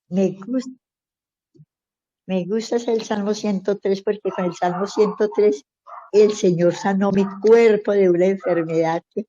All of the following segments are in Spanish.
Me gusta, me gusta es el Salmo 103 porque con el Salmo 103 el Señor sanó mi cuerpo de una enfermedad que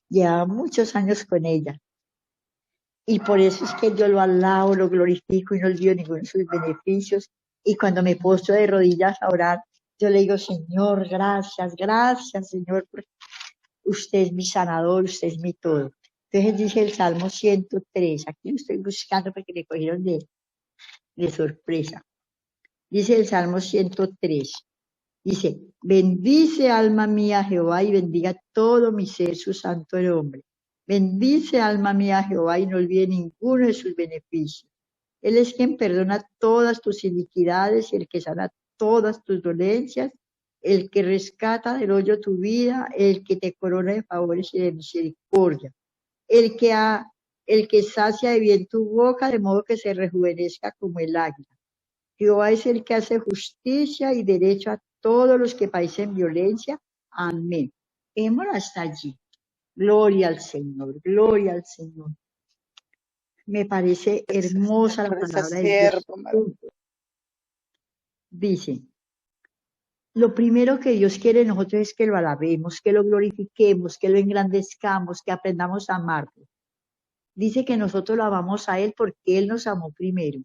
llevaba muchos años con ella. Y por eso es que yo lo alabo, lo glorifico y no olvido ninguno de sus beneficios. Y cuando me postro de rodillas a orar, yo le digo, Señor, gracias, gracias, Señor, porque usted es mi sanador, usted es mi todo. Entonces dice el Salmo 103, aquí lo estoy buscando porque me cogieron de sorpresa. Dice el Salmo 103, dice, bendice alma mía Jehová y bendiga todo mi ser su santo nombre. Bendice alma mía Jehová y no olvide ninguno de sus beneficios. Él es quien perdona todas tus iniquidades y el que sana todas tus dolencias, el que rescata del hoyo tu vida, el que te corona de favores y de misericordia, el que, el que sacia de bien tu boca de modo que se rejuvenezca como el águila. Jehová es el que hace justicia y derecho a todos los que padecen violencia. Amén. Hemos hasta allí. Gloria al Señor, gloria al Señor. Me parece hermosa la Por ese palabra de Dios. siervo maravilloso. Dice, lo primero que Dios quiere de nosotros es que lo alabemos, que lo glorifiquemos, que lo engrandezcamos, que aprendamos a amarlo. Dice que nosotros lo amamos a Él porque Él nos amó primero.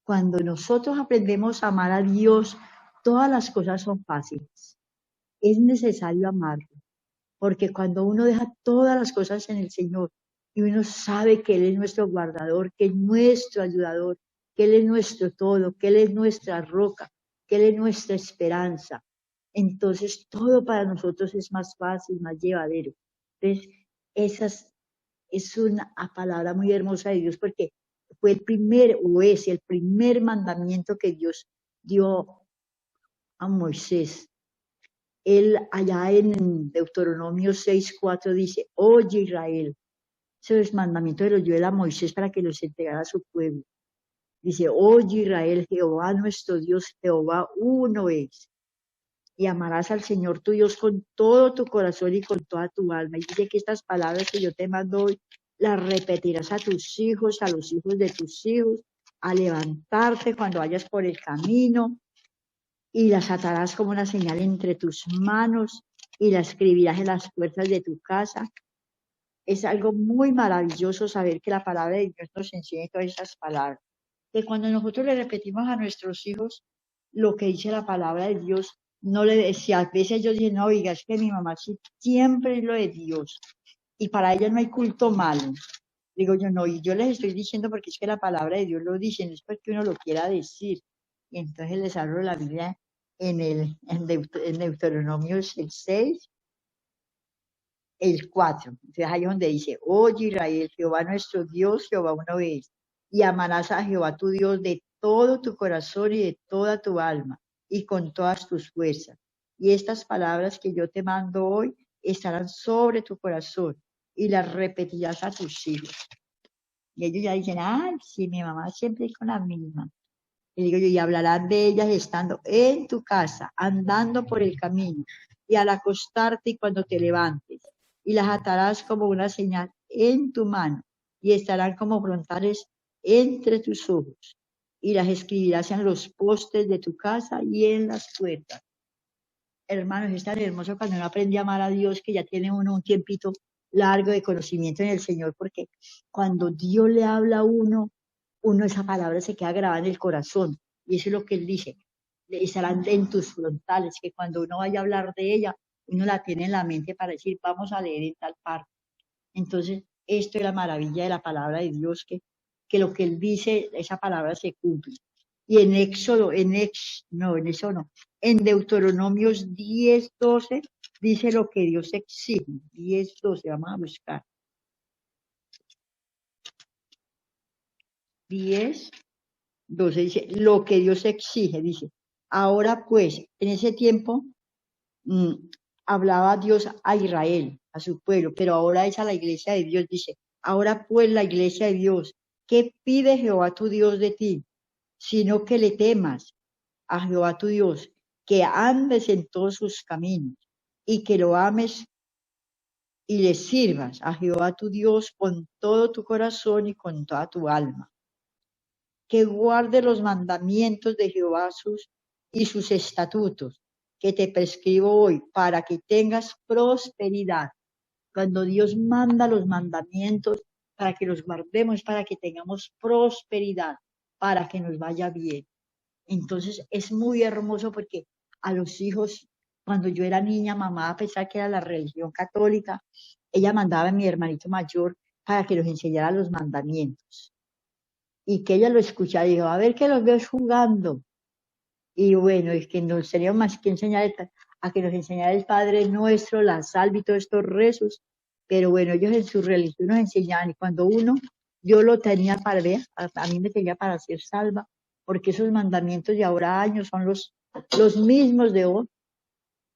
Cuando nosotros aprendemos a amar a Dios, todas las cosas son fáciles. Es necesario amarlo, porque cuando uno deja todas las cosas en el Señor y uno sabe que Él es nuestro guardador, que es nuestro ayudador, que Él es nuestro todo, que Él es nuestra roca, que Él es nuestra esperanza, entonces todo para nosotros es más fácil, más llevadero. Entonces, esa es una palabra muy hermosa de Dios porque fue el primer, o es el primer mandamiento que Dios dio a Moisés. Él allá en Deuteronomio 6:4 dice, oye Israel, esos mandamientos los dio él a Moisés para que los entregara a su pueblo. Dice, oye Israel, Jehová nuestro Dios, Jehová uno es. Y amarás al Señor tu Dios con todo tu corazón y con toda tu alma. Y dice que estas palabras que yo te mando hoy, las repetirás a tus hijos, a los hijos de tus hijos, a levantarte cuando vayas por el camino, y las atarás como una señal entre tus manos y las escribirás en las puertas de tu casa. Es algo muy maravilloso saber que la palabra de Dios nos enseña todas esas palabras. Que cuando nosotros le repetimos a nuestros hijos lo que dice la palabra de Dios, no le decía, a veces ellos dicen, no, oiga, es que mi mamá sí, siempre es lo de Dios y para ella no hay culto malo. Digo yo, no, y yo les estoy diciendo porque es que la palabra de Dios lo dice, no es porque uno lo quiera decir. Y entonces les abro la Biblia en Deuteronomio el 6, el 4. Entonces ahí es donde dice, oye Israel, Jehová nuestro Dios, Jehová uno es. Y amarás a Jehová tu Dios de todo tu corazón y de toda tu alma y con todas tus fuerzas. Y estas palabras que yo te mando hoy estarán sobre tu corazón y las repetirás a tus hijos. Y ellos ya dicen, ay, sí, mi mamá siempre es con la misma. Y digo yo, y hablarán de ellas estando en tu casa, andando por el camino, y al acostarte y cuando te levantes, y las atarás como una señal en tu mano, y estarán como frontales entre tus ojos, y las escribirás en los postes de tu casa y en las puertas. Hermanos, es tan hermoso cuando uno aprende a amar a Dios, que ya tiene uno un tiempito largo de conocimiento en el Señor, porque cuando Dios le habla a uno esa palabra se queda grabada en el corazón. Y eso es lo que Él dice, estarán en tus frontales, que cuando uno vaya a hablar de ella, uno la tiene en la mente para decir, vamos a leer en tal parte. Entonces, esto es la maravilla de la palabra de Dios, que lo que Él dice, esa palabra se cumple. Y en Éxodo, en Deuteronomios 10:12, dice lo que Dios exige. 10:12, vamos a buscar. 10:12 dice, lo que Dios exige, dice. Ahora pues, en ese tiempo, mm, hablaba Dios a Israel, a su pueblo, pero ahora es a la iglesia de Dios, dice, ahora pues la iglesia de Dios, ¿qué pide Jehová tu Dios de ti? Sino que le temas a Jehová tu Dios, que andes en todos sus caminos y que lo ames y le sirvas a Jehová tu Dios con todo tu corazón y con toda tu alma. que guarde los mandamientos de Jehová y sus estatutos que te prescribo hoy para que tengas prosperidad. Cuando Dios manda los mandamientos para que los guardemos, para que tengamos prosperidad, para que nos vaya bien. Entonces es muy hermoso porque a los hijos, cuando yo era niña, mamá, a pesar que era la religión católica, ella mandaba a mi hermanito mayor para que los enseñara los mandamientos. Y que ella lo escuchaba y dijo, a ver que los veo jugando. Y bueno, es que nos tenía más que enseñar a que nos enseñara el Padre Nuestro, la salva y todos estos rezos. Pero bueno, ellos en su religión nos enseñaban y cuando yo lo tenía para ver, a mí me tenía para ser salva, porque esos mandamientos de ahora años son los mismos de hoy.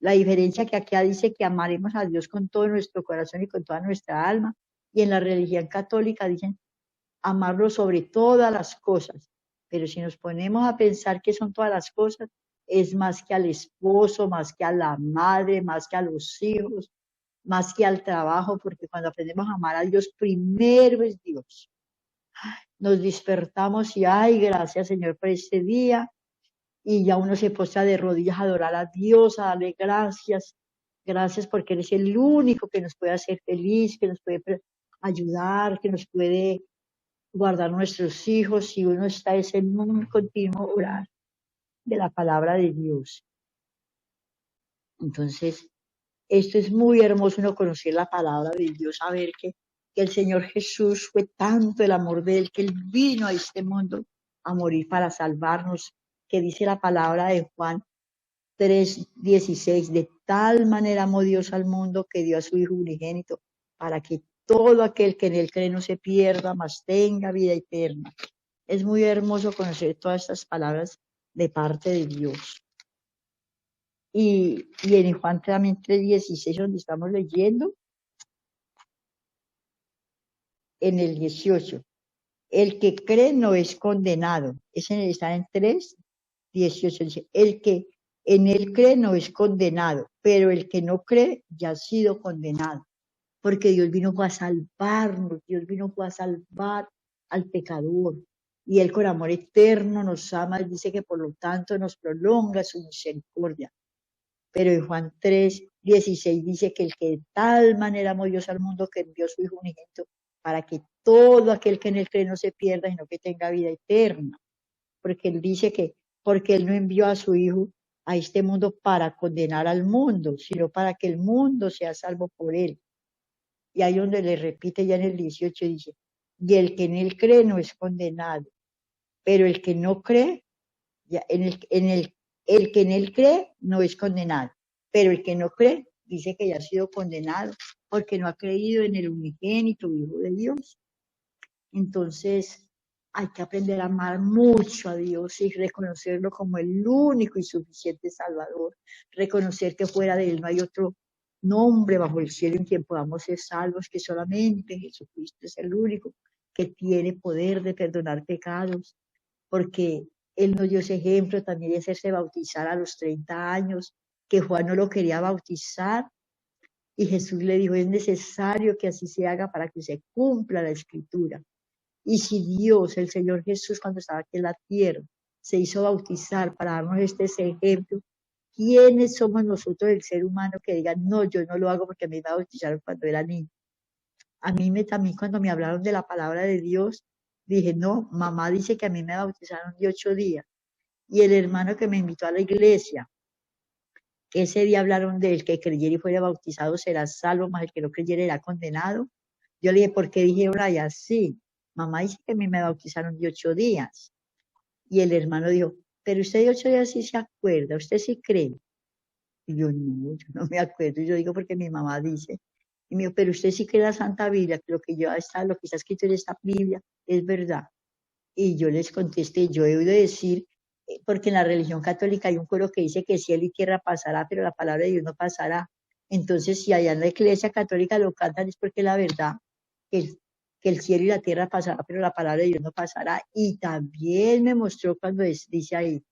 La diferencia que aquí dice que amaremos a Dios con todo nuestro corazón y con toda nuestra alma. Y en la religión católica dicen amarlo sobre todas las cosas. Pero si nos ponemos a pensar que son todas las cosas, es más que al esposo, más que a la madre, más que a los hijos, más que al trabajo, porque cuando aprendemos a amar a Dios, primero es Dios. Nos despertamos y, ay, gracias Señor por este día, y ya uno se postra de rodillas a adorar a Dios, a darle gracias, gracias porque Él es el único que nos puede hacer feliz, que nos puede ayudar, que nos puede guardar nuestros hijos, y uno está en un continuo orar de la palabra de Dios. Entonces, esto es muy hermoso, uno conocer la palabra de Dios, saber que el Señor Jesús fue tanto el amor de Él, que Él vino a este mundo a morir para salvarnos, que dice la palabra de Juan 3:16, de tal manera amó Dios al mundo que dio a su Hijo unigénito, para que todo aquel que en Él cree no se pierda, mas tenga vida eterna. Es muy hermoso conocer todas estas palabras de parte de Dios. Y en Juan también 3:16, donde estamos leyendo, en el 18, el que cree no es condenado. Ese está en 3:18, dice, el que en él cree no es condenado, pero el que no cree ya ha sido condenado, porque Dios vino a salvarnos, Dios vino a salvar al pecador, y Él con amor eterno nos ama, Él dice que por lo tanto nos prolonga su misericordia. Pero en Juan 3:16 dice que el que de tal manera amó Dios al mundo que envió su Hijo unigénito para que todo aquel que en Él cree no se pierda, sino que tenga vida eterna. Porque Él dice que porque Él no envió a su Hijo a este mundo para condenar al mundo, sino para que el mundo sea salvo por Él. Y ahí donde le repite ya en el 18 dice, y el que en Él cree no es condenado, pero el que no cree, ya el que en Él cree no es condenado, pero el que no cree dice que ya ha sido condenado porque no ha creído en el unigénito Hijo de Dios. Entonces hay que aprender a amar mucho a Dios y reconocerlo como el único y suficiente Salvador, reconocer que fuera de Él no hay otro nombre bajo el cielo en quien podamos ser salvos, que solamente Jesucristo es el único que tiene poder de perdonar pecados, porque Él nos dio ese ejemplo también de hacerse bautizar a los 30 años, que Juan no lo quería bautizar, y Jesús le dijo, es necesario que así se haga para que se cumpla la Escritura. Y si Dios, el Señor Jesús, cuando estaba aquí en la tierra, se hizo bautizar para darnos este ejemplo, ¿quiénes somos nosotros, el ser humano, que digan, no, yo no lo hago porque me bautizaron cuando era niño? A mí también cuando me hablaron de la palabra de Dios, dije, no, mamá dice que a mí me bautizaron de 8 días. Y el hermano que me invitó a la iglesia, que ese día hablaron del que creyera y fuera bautizado será salvo, más el que no creyera era condenado. Yo le dije, ¿por qué dijeron allá así? Mamá dice que a mí me bautizaron de 8 días. Y el hermano dijo, pero usted de 8 días sí se acuerda, usted sí cree. Y yo no me acuerdo. Y yo digo porque mi mamá dice. Y me dijo, pero usted sí cree la Santa Biblia, que lo que está escrito en esta Biblia es verdad. Y yo les contesté, yo he oído decir, porque en la religión católica hay un coro que dice que cielo y tierra pasará, pero la palabra de Dios no pasará. Entonces, si allá en la iglesia católica lo cantan es porque es la verdad, que el cielo y la tierra pasará, pero la palabra de Dios no pasará. Y también me mostró cuando dice ahí,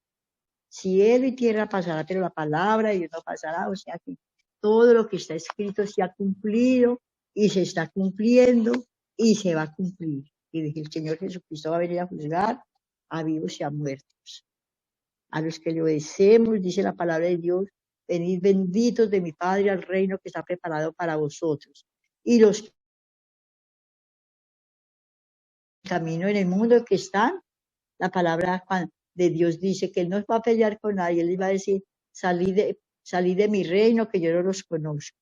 cielo y tierra pasará, pero la palabra de Dios no pasará. O sea que todo lo que está escrito se ha cumplido y se está cumpliendo y se va a cumplir. Y dije, el Señor Jesucristo va a venir a juzgar a vivos y a muertos. A los que le obedecemos, dice la palabra de Dios, venid benditos de mi Padre al reino que está preparado para vosotros. Y los que camino en el mundo que están, la palabra de Dios dice que Él no va a pelear con nadie, Él les va a decir, salid de mi reino que yo no los conozco.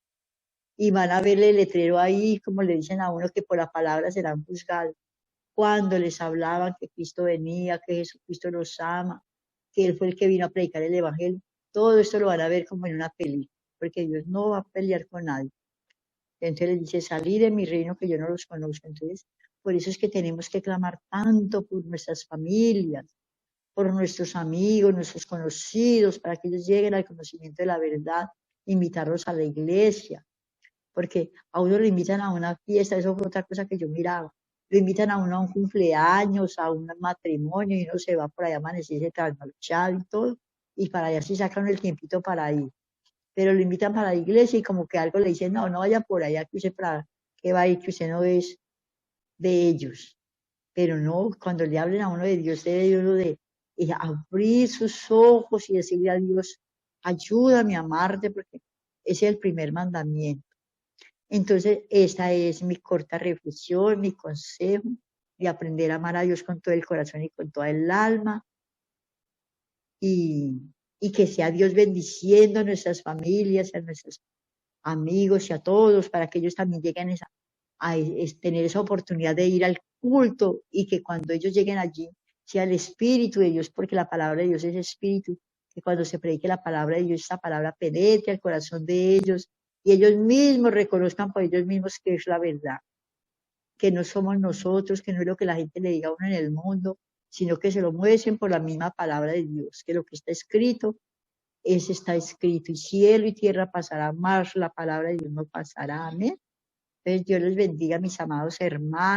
Y van a ver el letrero ahí, como le dicen a uno, que por la palabra serán juzgados. Cuando les hablaban que Cristo venía, que Jesucristo los ama, que Él fue el que vino a predicar el Evangelio, todo esto lo van a ver como en una película, porque Dios no va a pelear con nadie. Entonces les dice, salid de mi reino que yo no los conozco. Entonces, por eso es que tenemos que clamar tanto por nuestras familias, por nuestros amigos, nuestros conocidos, para que ellos lleguen al conocimiento de la verdad, invitarlos a la iglesia, porque a uno lo invitan a una fiesta, eso fue otra cosa que yo miraba, lo invitan a uno a un cumpleaños, a un matrimonio, y uno se va por allá a amanecerse trasnochado y todo, y para allá sí sacan el tiempito para ir, pero lo invitan para la iglesia y como que algo le dicen, no, no vaya por allá, que usted para qué va a ir, que usted no es de ellos, pero no, cuando le hablen a uno de Dios, debe uno de abrir sus ojos y decirle a Dios, ayúdame a amarte, porque ese es el primer mandamiento. Entonces, esta es mi corta reflexión, mi consejo de aprender a amar a Dios con todo el corazón y con toda el alma, y, y que sea Dios bendiciendo a nuestras familias, a nuestros amigos y a todos, para que ellos también lleguen a tener esa oportunidad de ir al culto, y que cuando ellos lleguen allí sea el Espíritu de Dios, porque la palabra de Dios es Espíritu, que cuando se predique la palabra de Dios, esa palabra penetre al corazón de ellos, y ellos mismos reconozcan por ellos mismos que es la verdad, que no somos nosotros, que no es lo que la gente le diga a uno en el mundo, sino que se lo muestren por la misma palabra de Dios, que lo que está escrito, ese está escrito, y cielo y tierra pasará, más la palabra de Dios no pasará. Amén. Entonces, Dios les bendiga, mis amados hermanos.